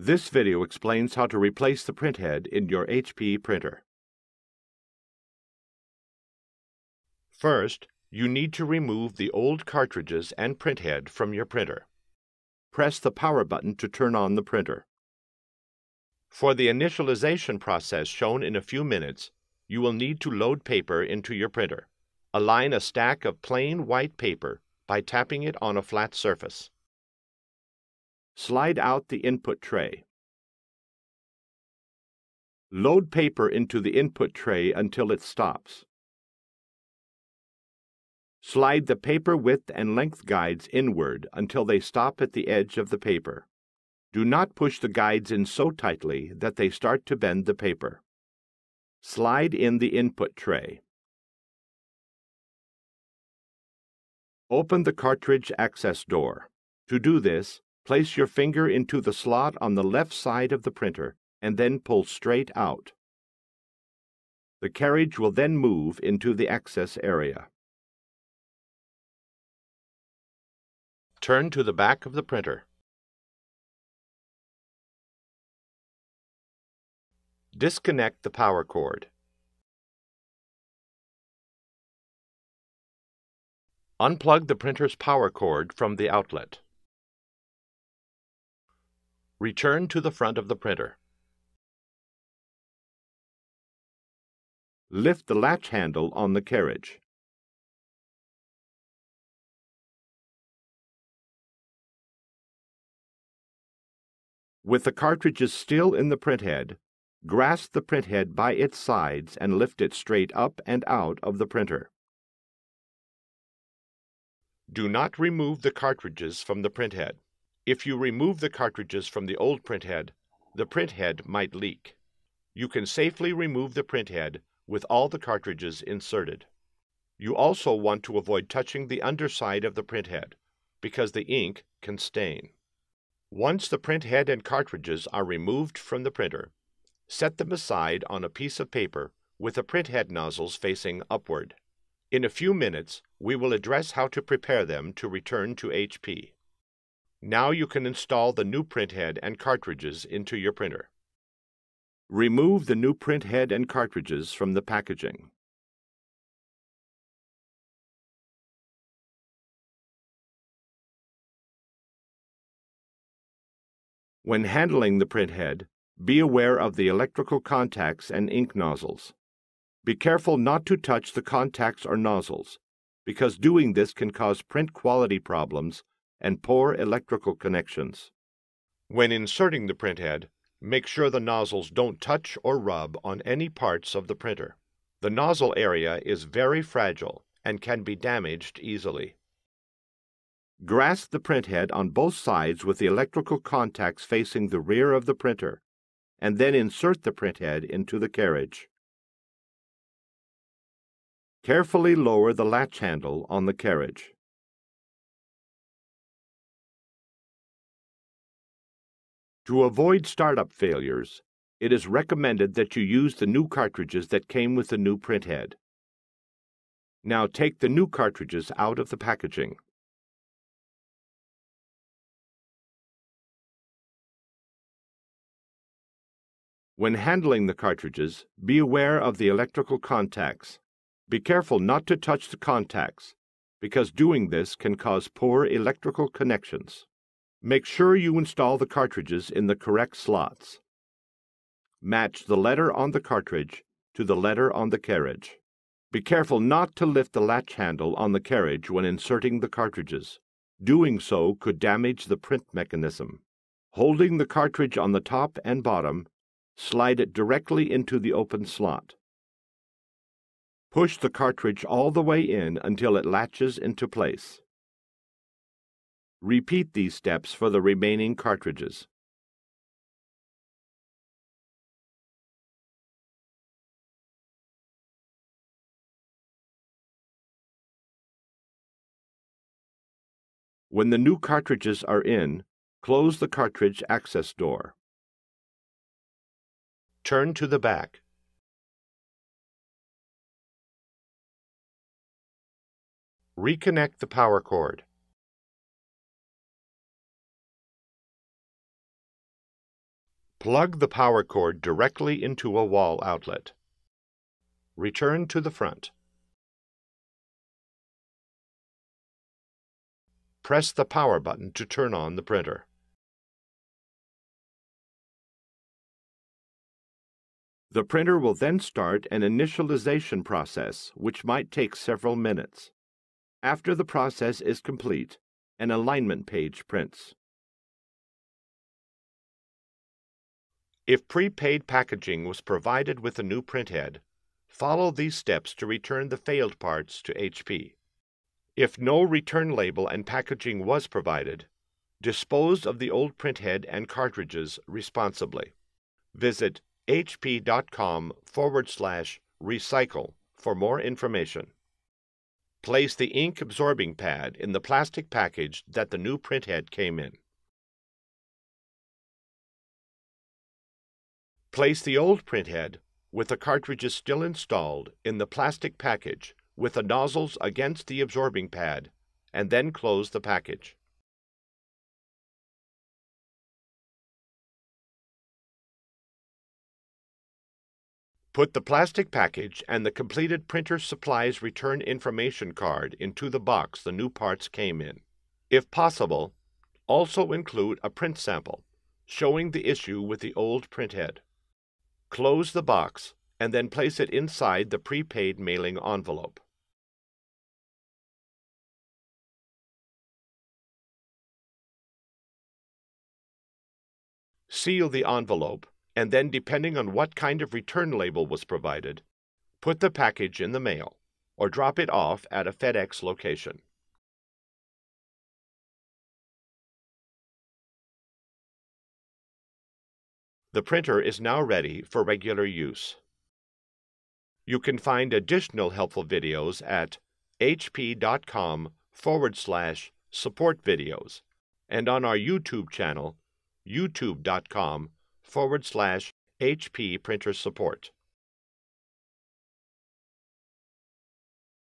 This video explains how to replace the printhead in your HP printer. First, you need to remove the old cartridges and printhead from your printer. Press the power button to turn on the printer. For the initialization process shown in a few minutes, you will need to load paper into your printer. Align a stack of plain white paper by tapping it on a flat surface. Slide out the input tray. Load paper into the input tray until it stops. Slide the paper width and length guides inward until they stop at the edge of the paper. Do not push the guides in so tightly that they start to bend the paper. Slide in the input tray. Open the cartridge access door. To do this, place your finger into the slot on the left side of the printer and then pull straight out. The carriage will then move into the access area. Turn to the back of the printer. Disconnect the power cord. Unplug the printer's power cord from the outlet. Return to the front of the printer. Lift the latch handle on the carriage. With the cartridges still in the printhead, grasp the printhead by its sides and lift it straight up and out of the printer. Do not remove the cartridges from the printhead. If you remove the cartridges from the old printhead, the printhead might leak. You can safely remove the printhead with all the cartridges inserted. You also want to avoid touching the underside of the printhead, because the ink can stain. Once the printhead and cartridges are removed from the printer, set them aside on a piece of paper with the printhead nozzles facing upward. In a few minutes, we will address how to prepare them to return to HP. Now you can install the new printhead and cartridges into your printer. Remove the new printhead and cartridges from the packaging. When handling the printhead, be aware of the electrical contacts and ink nozzles. Be careful not to touch the contacts or nozzles, because doing this can cause print quality problems and poor electrical connections. When inserting the printhead, make sure the nozzles don't touch or rub on any parts of the printer. The nozzle area is very fragile and can be damaged easily. Grasp the printhead on both sides with the electrical contacts facing the rear of the printer, and then insert the printhead into the carriage. Carefully lower the latch handle on the carriage. To avoid startup failures, it is recommended that you use the new cartridges that came with the new printhead. Now take the new cartridges out of the packaging. When handling the cartridges, be aware of the electrical contacts. Be careful not to touch the contacts, because doing this can cause poor electrical connections. Make sure you install the cartridges in the correct slots. Match the letter on the cartridge to the letter on the carriage. Be careful not to lift the latch handle on the carriage when inserting the cartridges. Doing so could damage the print mechanism. Holding the cartridge on the top and bottom, slide it directly into the open slot. Push the cartridge all the way in until it latches into place. Repeat these steps for the remaining cartridges. When the new cartridges are in, close the cartridge access door. Turn to the back. Reconnect the power cord. Plug the power cord directly into a wall outlet. Return to the front. Press the power button to turn on the printer. The printer will then start an initialization process, which might take several minutes. After the process is complete, an alignment page prints. If prepaid packaging was provided with a new printhead, follow these steps to return the failed parts to HP. If no return label and packaging was provided, dispose of the old printhead and cartridges responsibly. Visit hp.com/recycle for more information. Place the ink absorbing pad in the plastic package that the new printhead came in. Place the old printhead, with the cartridges still installed, in the plastic package with the nozzles against the absorbing pad, and then close the package. Put the plastic package and the completed printer supplies return information card into the box the new parts came in. If possible, also include a print sample showing the issue with the old printhead. Close the box and then place it inside the prepaid mailing envelope. Seal the envelope, and then, depending on what kind of return label was provided, put the package in the mail or drop it off at a FedEx location. The printer is now ready for regular use. You can find additional helpful videos at hp.com/support videos and on our YouTube channel, youtube.com/HP printer support.